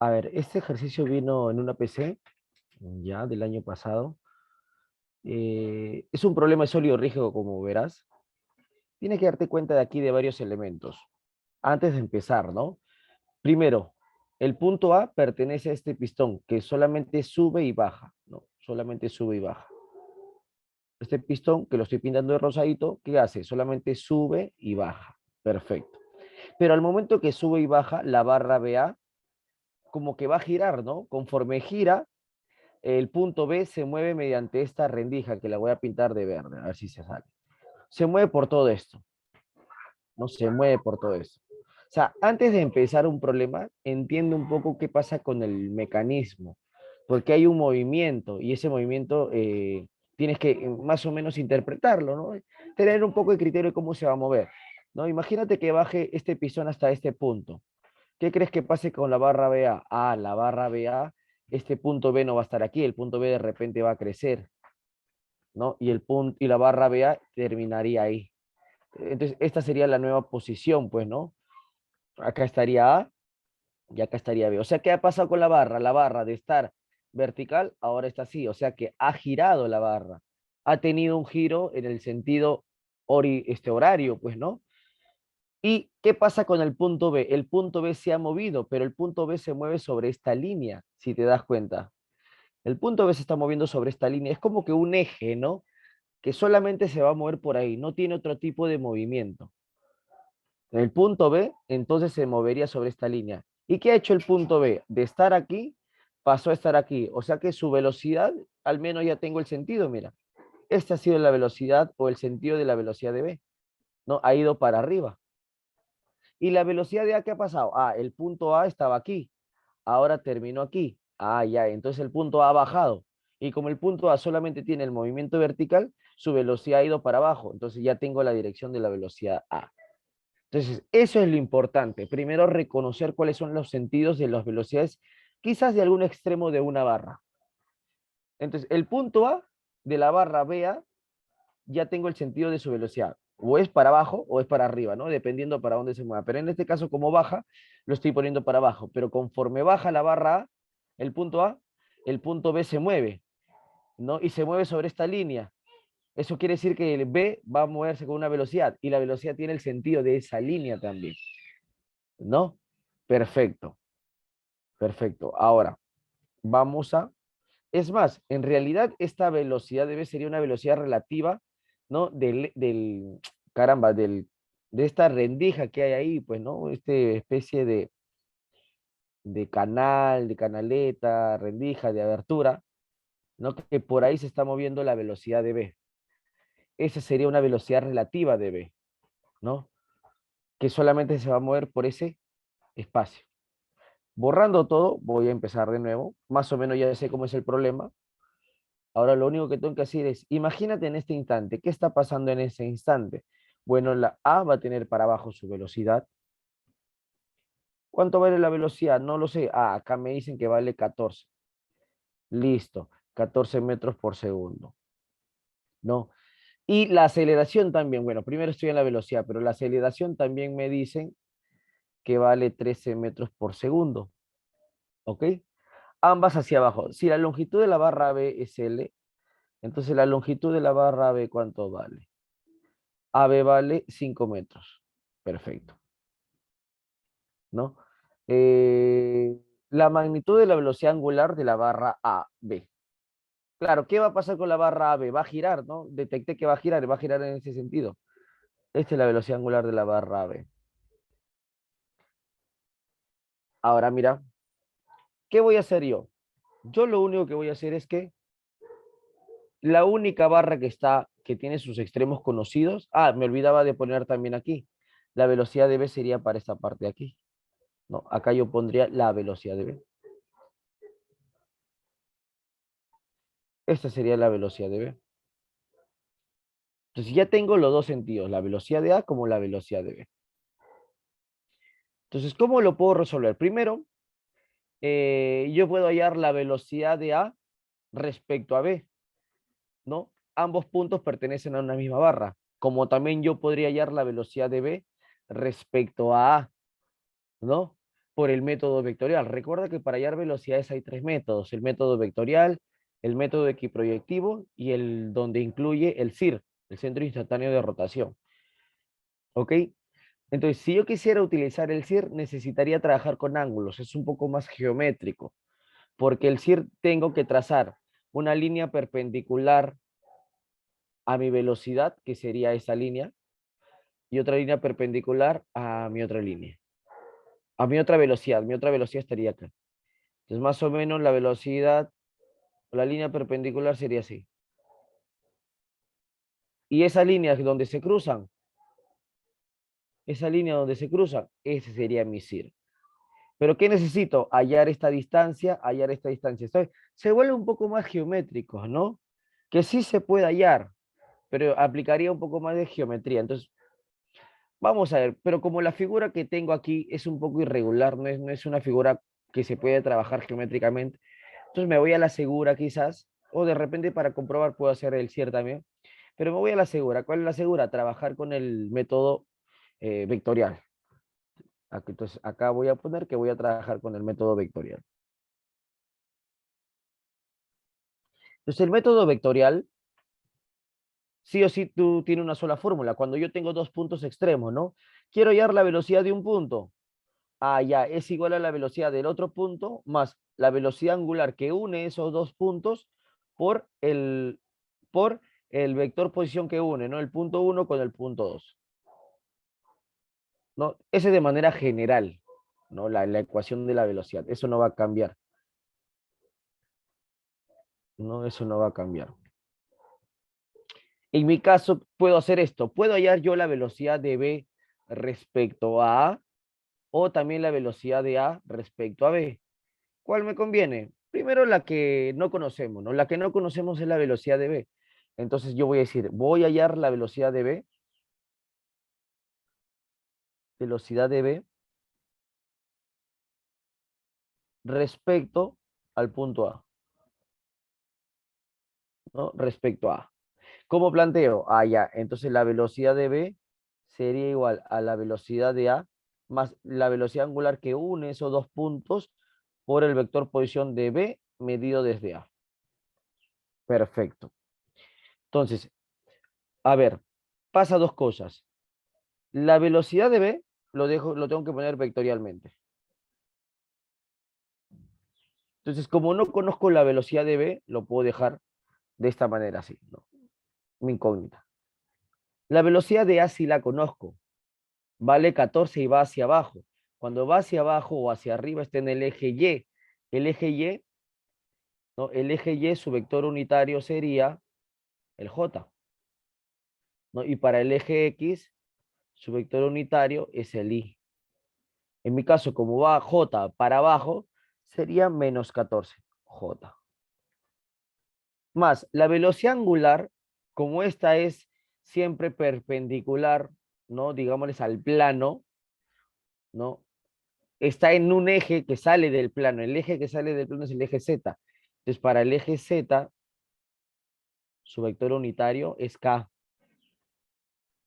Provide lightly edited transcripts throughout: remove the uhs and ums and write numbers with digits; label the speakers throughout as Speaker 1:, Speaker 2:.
Speaker 1: A ver, este ejercicio vino en una PC, ya del año pasado. Es un problema de sólido rígido, como verás. Tienes que darte cuenta de aquí de varios elementos. Antes de empezar, ¿no? Primero, el punto A pertenece a este pistón que solamente sube y baja, ¿no? Solamente sube y baja. Este pistón, que lo estoy pintando de rosadito, ¿qué hace? Solamente sube y baja. Perfecto. Pero al momento que sube y baja, la barra BA como que va a girar, ¿no? Conforme gira, el punto B se mueve mediante esta rendija que la voy a pintar de verde, a ver si se sale. Se mueve por todo esto, no se mueve por todo esto. O sea, antes de empezar un problema, entiende un poco qué pasa con el mecanismo, porque hay un movimiento y ese movimiento tienes que más o menos interpretarlo, ¿no? Tener un poco de criterio de cómo se va a mover, ¿no? Imagínate que baje este pistón hasta este punto. ¿Qué crees que pase con la barra BA? Ah, la barra BA, este punto B no va a estar aquí, el punto B de repente va a crecer, ¿no? Y el punto y la barra BA terminaría ahí. Entonces, esta sería la nueva posición, pues, ¿no? Acá estaría A y acá estaría B. O sea, ¿qué ha pasado con la barra? La barra de estar vertical ahora está así, o sea que ha girado la barra. Ha tenido un giro en el sentido horario, pues, ¿no? ¿Y qué pasa con el punto B? El punto B se ha movido, pero el punto B se mueve sobre esta línea, si te das cuenta. El punto B se está moviendo sobre esta línea. Es como que un eje, ¿no? Que solamente se va a mover por ahí, no tiene otro tipo de movimiento. El punto B, entonces se movería sobre esta línea. ¿Y qué ha hecho el punto B? De estar aquí, pasó a estar aquí. O sea que su velocidad, al menos ya tengo el sentido, mira. Esta ha sido la velocidad o el sentido de la velocidad de B. ¿No? Ha ido para arriba. ¿Y la velocidad de A qué ha pasado? Ah, el punto A estaba aquí. Ahora terminó aquí. Ah, ya, entonces el punto A ha bajado. Y como el punto A solamente tiene el movimiento vertical, su velocidad ha ido para abajo. Entonces ya tengo la dirección de la velocidad A. Entonces, eso es lo importante. Primero, reconocer cuáles son los sentidos de las velocidades, quizás de algún extremo de una barra. Entonces, el punto A de la barra BA, ya tengo el sentido de su velocidad. O es para abajo o es para arriba, ¿no? Dependiendo para dónde se mueva. Pero en este caso, como baja, lo estoy poniendo para abajo. Pero conforme baja la barra A, el punto B se mueve, ¿no? Y se mueve sobre esta línea. Eso quiere decir que el B va a moverse con una velocidad y la velocidad tiene el sentido de esa línea también, ¿no? Perfecto, perfecto. Ahora, vamos a... Es más, en realidad esta velocidad debe ser una velocidad relativa, ¿no? Caramba, de esta rendija que hay ahí, pues, ¿no? Este especie de canal, de canaleta, rendija, de abertura, ¿no? Que por ahí se está moviendo la velocidad de B. Esa sería una velocidad relativa de B, ¿no? Que solamente se va a mover por ese espacio. Borrando todo, voy a empezar de nuevo. Más o menos ya sé cómo es el problema. Ahora lo único que tengo que hacer es, imagínate en este instante, ¿qué está pasando en ese instante? Bueno, la A va a tener para abajo su velocidad. ¿Cuánto vale la velocidad? No lo sé. Ah, acá me dicen que vale 14. Listo, 14 metros por segundo. ¿No? Y la aceleración también, bueno, primero estoy en la velocidad, pero la aceleración también me dicen que vale 13 metros por segundo. ¿Ok? Ambas hacia abajo. Si la longitud de la barra B es L, entonces la longitud de la barra B, ¿cuánto vale? AB vale 5 metros. Perfecto, ¿no? Eh, la magnitud de la velocidad angular de la barra AB. Claro, ¿qué va a pasar con la barra AB? Va a girar, ¿no? Detecté que va a girar en ese sentido. Esta es la velocidad angular de la barra AB. Ahora mira, ¿qué voy a hacer yo? Yo lo único que voy a hacer es que la única barra que tiene sus extremos conocidos, me olvidaba de poner también aquí, la velocidad de B sería para esta parte de aquí, ¿no? Acá yo pondría la velocidad de B. Esta sería la velocidad de B. Entonces ya tengo los dos sentidos, la velocidad de A como la velocidad de B. Entonces, ¿cómo lo puedo resolver? Primero, yo puedo hallar la velocidad de A respecto a B, ¿no? Ambos puntos pertenecen a una misma barra, como también yo podría hallar la velocidad de B respecto a A, ¿no? por el método vectorial. Recuerda que para hallar velocidades hay tres métodos: el método vectorial, el método equiproyectivo y el donde incluye el CIR, el centro instantáneo de rotación. ¿Ok? Entonces, si yo quisiera utilizar el CIR, necesitaría trabajar con ángulos, es un poco más geométrico, porque el CIR tengo que trazar una línea perpendicular a mi velocidad, que sería esta línea, y otra línea perpendicular a mi otra línea, a mi otra velocidad estaría acá. Entonces, más o menos la velocidad, la línea perpendicular sería así. Y esa línea donde se cruzan, ese sería mi CIR. Pero ¿qué necesito? Hallar esta distancia, hallar esta distancia. Se vuelve un poco más geométrico, ¿no? Que sí se puede hallar, pero aplicaría un poco más de geometría. Entonces, vamos a ver, pero como la figura que tengo aquí es un poco irregular, no es una figura que se puede trabajar geométricamente, entonces me voy a la segura quizás, o de repente para comprobar puedo hacer el CIR también, pero me voy a la segura. ¿Cuál es la segura? Trabajar con el método vectorial. Aquí, entonces, acá voy a poner que voy a trabajar con el método vectorial. Entonces, el método vectorial, sí o sí, tú tienes una sola fórmula. Cuando yo tengo dos puntos extremos, ¿no? Quiero hallar la velocidad de un punto. Ah, ya, es igual a la velocidad del otro punto más la velocidad angular que une esos dos puntos por por el vector posición que une, ¿no? El punto uno con el punto 2, ¿no? Ese de manera general, ¿no? La ecuación de la velocidad. Eso no va a cambiar, ¿no? Eso no va a cambiar. En mi caso, puedo hacer esto. Puedo hallar yo la velocidad de B respecto a A o también la velocidad de A respecto a B. ¿Cuál me conviene? Primero la que no conocemos, ¿no? La que no conocemos es la velocidad de B. Entonces yo voy a decir, voy a hallar la velocidad de B respecto al punto A, ¿no? Respecto a A. ¿Cómo planteo? Ah, ya, entonces la velocidad de B sería igual a la velocidad de A más la velocidad angular que une esos dos puntos por el vector posición de B medido desde A. Perfecto. Entonces, a ver, pasa dos cosas. La velocidad de B lo tengo que poner vectorialmente. Entonces, como no conozco la velocidad de B, lo puedo dejar de esta manera así, ¿no? Mi incógnita. La velocidad de A sí la conozco. Vale 14 y va hacia abajo. Cuando va hacia abajo o hacia arriba está en el eje Y. El eje Y, ¿no? El eje Y, su vector unitario sería el J, ¿no? Y para el eje X, su vector unitario es el Y. En mi caso, como va J para abajo, sería menos 14, J. Más la velocidad angular, como esta es siempre perpendicular, ¿no? Digámosles al plano, ¿no? Está en un eje que sale del plano. El eje que sale del plano es el eje Z. Entonces, para el eje Z, su vector unitario es K.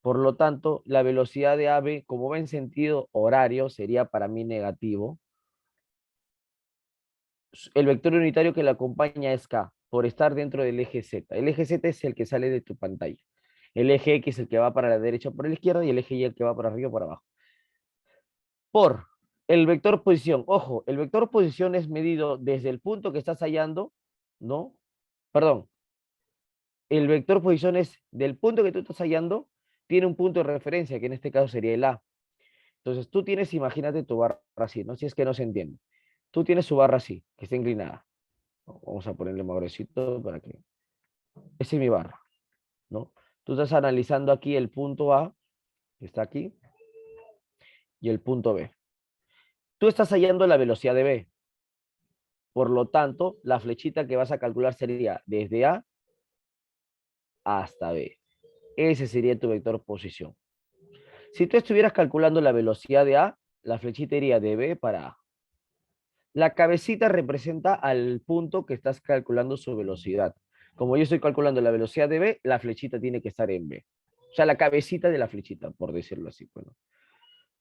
Speaker 1: Por lo tanto, la velocidad de AB, como va en sentido horario, sería para mí negativo. El vector unitario que la acompaña es K, por estar dentro del eje Z. El eje Z es el que sale de tu pantalla. El eje X es el que va para la derecha o para la izquierda y el eje Y el que va para arriba o para abajo. Por el vector posición. Ojo, el vector posición es medido desde el punto que estás hallando, ¿no? Perdón. El vector posición es del punto que tú estás hallando, tiene un punto de referencia, que en este caso sería el A. Entonces tú tienes, imagínate tu barra así, ¿no? Si es que no se entiende. Tú tienes su barra así, que está inclinada. Vamos a ponerle más gruesito para que... Esa es mi barra, ¿no? Tú estás analizando aquí el punto A, que está aquí, y el punto B. Tú estás hallando la velocidad de B. Por lo tanto, la flechita que vas a calcular sería desde A hasta B. Ese sería tu vector posición. Si tú estuvieras calculando la velocidad de A, la flechita iría de B para A. La cabecita representa al punto que estás calculando su velocidad. Como yo estoy calculando la velocidad de B, la flechita tiene que estar en B. O sea, la cabecita de la flechita, por decirlo así. Bueno.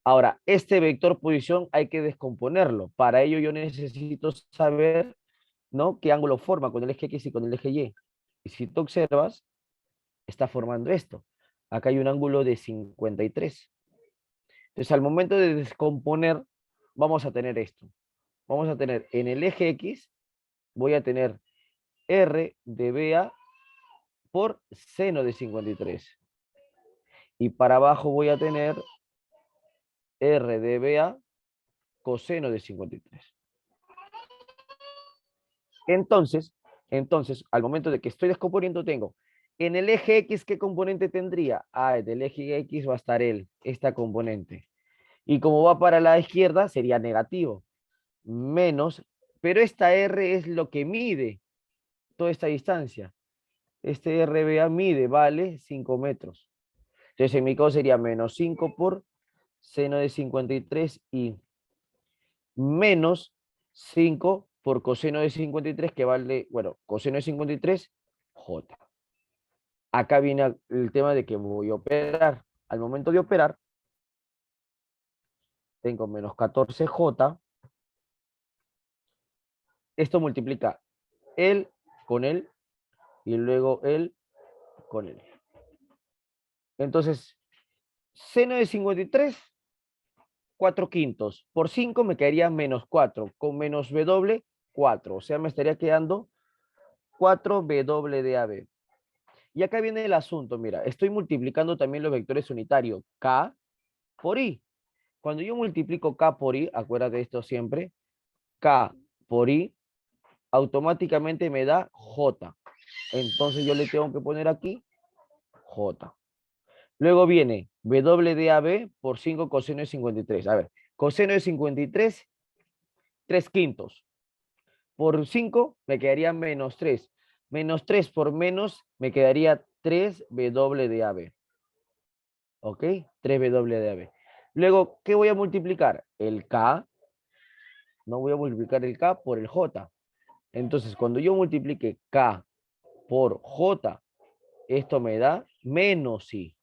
Speaker 1: Ahora, este vector posición hay que descomponerlo. Para ello yo necesito saber, ¿no?, qué ángulo forma con el eje X y con el eje Y. Y si tú observas, está formando esto. Acá hay un ángulo de 53. Entonces, al momento de descomponer, vamos a tener esto. Vamos a tener en el eje X, voy a tener R de BA por seno de 53. Y para abajo voy a tener R de BA coseno de 53. Entonces, al momento de que estoy descomponiendo, tengo en el eje X, ¿qué componente tendría? Ah, del eje X va a estar esta componente. Y como va para la izquierda, sería negativo. Menos, pero esta R es lo que mide toda esta distancia. Este RBA mide, vale 5 metros. Entonces, en mi caso sería menos 5 por seno de 53 y menos 5 por coseno de 53, que vale, bueno, coseno de 53, J. Acá viene el tema de que voy a operar. Al momento de operar, tengo menos 14J. Esto multiplica él con él y luego él con él. Entonces, seno de 53, 4 quintos. Por 5 me quedaría menos 4. Con menos W, 4. O sea, me estaría quedando 4W de AB. Y acá viene el asunto, mira, estoy multiplicando también los vectores unitarios, K por I. Cuando yo multiplico K por I, acuérdate de esto siempre, K por I automáticamente me da J. Entonces yo le tengo que poner aquí J. Luego viene W de AB por 5 coseno de 53. A ver, coseno de 53, 3 quintos. Por 5 me quedaría menos 3. Menos 3 por menos me quedaría 3W de AB. ¿Ok? 3W de AB. Luego, ¿qué voy a multiplicar? El K. No voy a multiplicar el K por el J. Entonces, cuando yo multiplique K por J, esto me da menos I.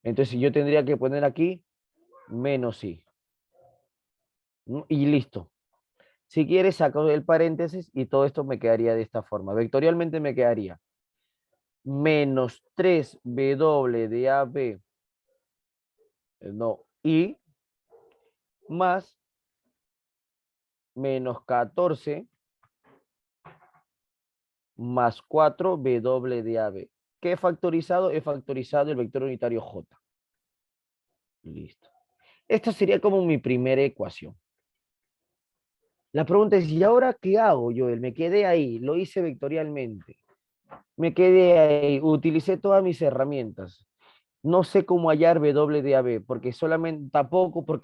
Speaker 1: Entonces, yo tendría que poner aquí menos I. ¿No? Y listo. Si quieres, saco el paréntesis y todo esto me quedaría de esta forma. Vectorialmente me quedaría menos 3W de AB, no, I, más menos 14 más 4W de AB. ¿Qué he factorizado? He factorizado el vector unitario J. Listo. Esta sería como mi primera ecuación. La pregunta es, ¿y ahora qué hago, Joel? Me quedé ahí, lo hice vectorialmente. Me quedé ahí, utilicé todas mis herramientas. No sé cómo hallar W de AB, porque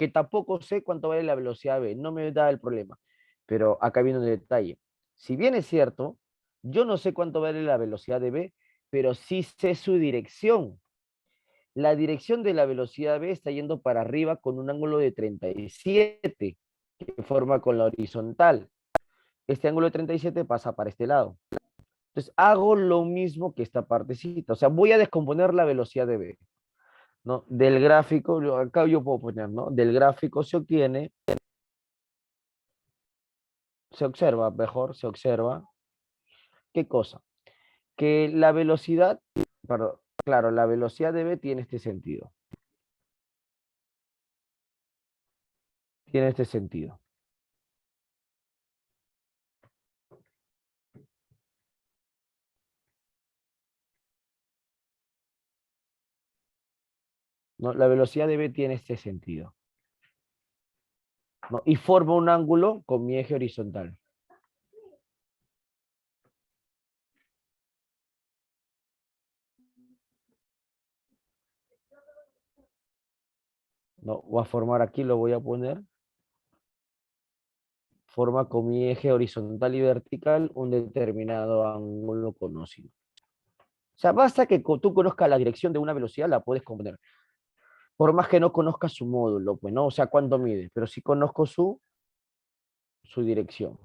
Speaker 1: tampoco sé cuánto vale la velocidad B. No me da el problema. Pero acá viene un detalle. Si bien es cierto, yo no sé cuánto vale la velocidad de B, pero sí sé su dirección. La dirección de la velocidad B está yendo para arriba con un ángulo de 37, que forma con la horizontal. Este ángulo de 37 pasa para este lado. Entonces hago lo mismo que esta partecita. O sea, voy a descomponer la velocidad de B, ¿no? Del gráfico, acá yo puedo poner, ¿no? Del gráfico se obtiene, se observa, mejor, se observa, ¿qué cosa? Que la velocidad, perdón, claro, la velocidad de B tiene este sentido. Tiene este sentido. ¿No? La velocidad de B tiene este sentido, ¿no? Y forma un ángulo con mi eje horizontal. ¿No? Voy a formar aquí, lo voy a poner. Forma con mi eje horizontal y vertical un determinado ángulo conocido. O sea, basta que tú conozcas la dirección de una velocidad, la puedes componer. Por más que no conozcas su módulo, pues, ¿no? O sea, cuánto mide, pero sí conozco su dirección.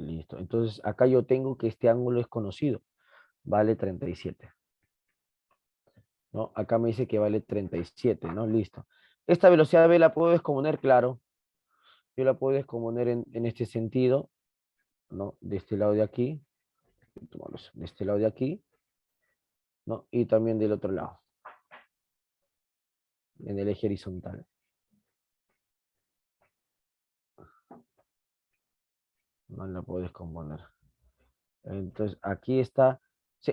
Speaker 1: Listo. Entonces, acá yo tengo que este ángulo es conocido. Vale 37. ¿No? Acá me dice que vale 37, ¿no? Listo. Esta velocidad B la puedo descomponer, claro. Yo la puedo descomponer en este sentido, ¿no? De este lado de aquí. De este lado de aquí, ¿no? Y también del otro lado, en el eje horizontal. No la puedo descomponer. Entonces, aquí está.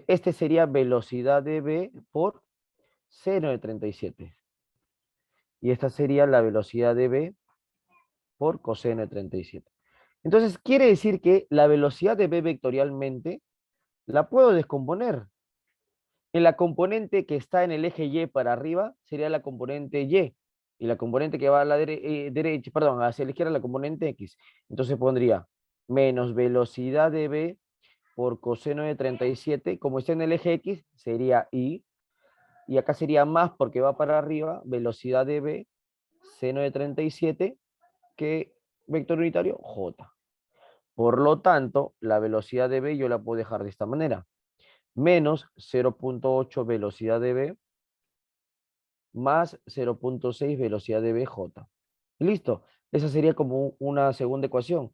Speaker 1: Este sería velocidad de B por seno de 37. Y esta sería la velocidad de B por coseno de 37. Entonces, quiere decir que la velocidad de B vectorialmente la puedo descomponer. En la componente que está en el eje Y para arriba sería la componente Y. Y la componente que va a la derecha, perdón, hacia la izquierda, la componente X. Entonces pondría menos velocidad de B por coseno de 37. Como está en el eje X, sería Y. Y acá sería más porque va para arriba, velocidad de B, seno de 37, que vector unitario, J. Por lo tanto, la velocidad de B yo la puedo dejar de esta manera. Menos 0.8 velocidad de B más 0.6 velocidad de BJ. Listo. Esa sería como una segunda ecuación.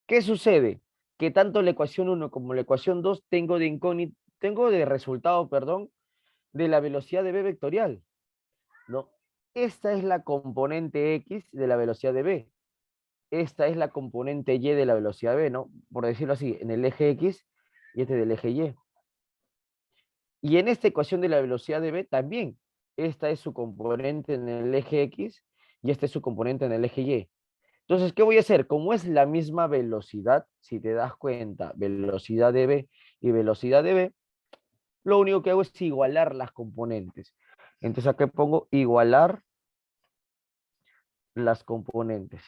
Speaker 1: ¿Qué sucede? Que tanto la ecuación 1 como la ecuación 2 tengo de resultado, perdón, de la velocidad de B vectorial, ¿no? Esta es la componente X de la velocidad de B. Esta es la componente Y de la velocidad B, ¿no? Por decirlo así, en el eje X y este del eje Y. Y en esta ecuación de la velocidad de B también. Esta es su componente en el eje X y este es su componente en el eje Y. Entonces, ¿qué voy a hacer? Como es la misma velocidad, si te das cuenta, velocidad de B y velocidad de B, lo único que hago es igualar las componentes. Entonces, acá pongo igualar las componentes.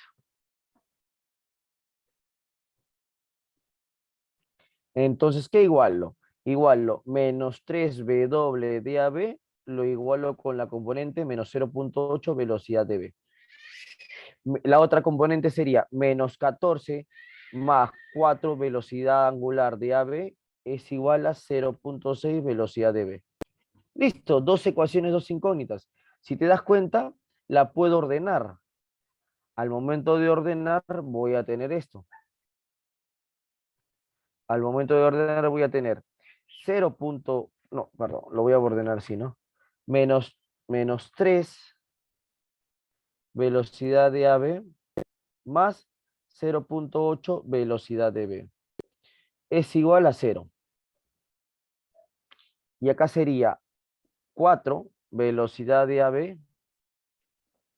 Speaker 1: Entonces, ¿qué igualo? Igualo menos 3W de AB, lo igualo con la componente menos 0.8 velocidad de B. La otra componente sería menos 14 más 4 velocidad angular de AB es igual a 0.6 velocidad de B. Listo, dos ecuaciones, dos incógnitas. Si te das cuenta, la puedo ordenar. Al momento de ordenar voy a tener esto. Al momento de ordenar voy a tener 0. No, perdón, lo voy a ordenar así, ¿no? Menos 3 velocidad de AB más 0.8 velocidad de B. Es igual a 0. Y acá sería 4 velocidad de AB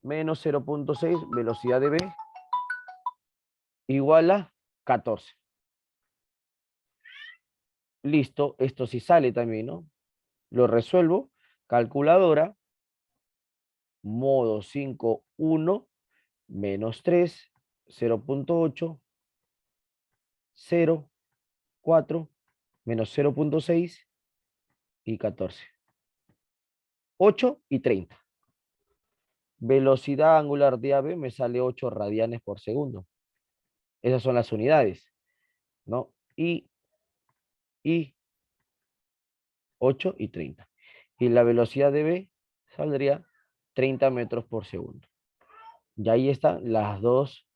Speaker 1: menos 0.6 velocidad de B igual a 14. Listo, esto sí sale también, ¿no? Lo resuelvo, calculadora, modo 5, 1, menos 3, 0.8, 0, 4, menos 0.6 y 14. 8 y 30. Velocidad angular de AB me sale 8 radianes por segundo. Esas son las unidades, ¿no? Y 8 y 30. Y la velocidad de B saldría 30 metros por segundo. Y ahí están las dos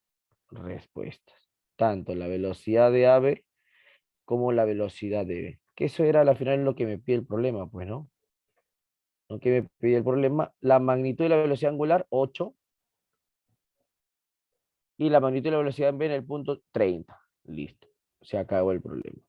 Speaker 1: respuestas. Tanto la velocidad de AB como la velocidad de B. Que eso era al final lo que me pide el problema, pues, ¿no? Lo que me pide el problema, la magnitud de la velocidad angular, 8, y la magnitud de la velocidad en B en el punto 30. Listo. Se acabó el problema.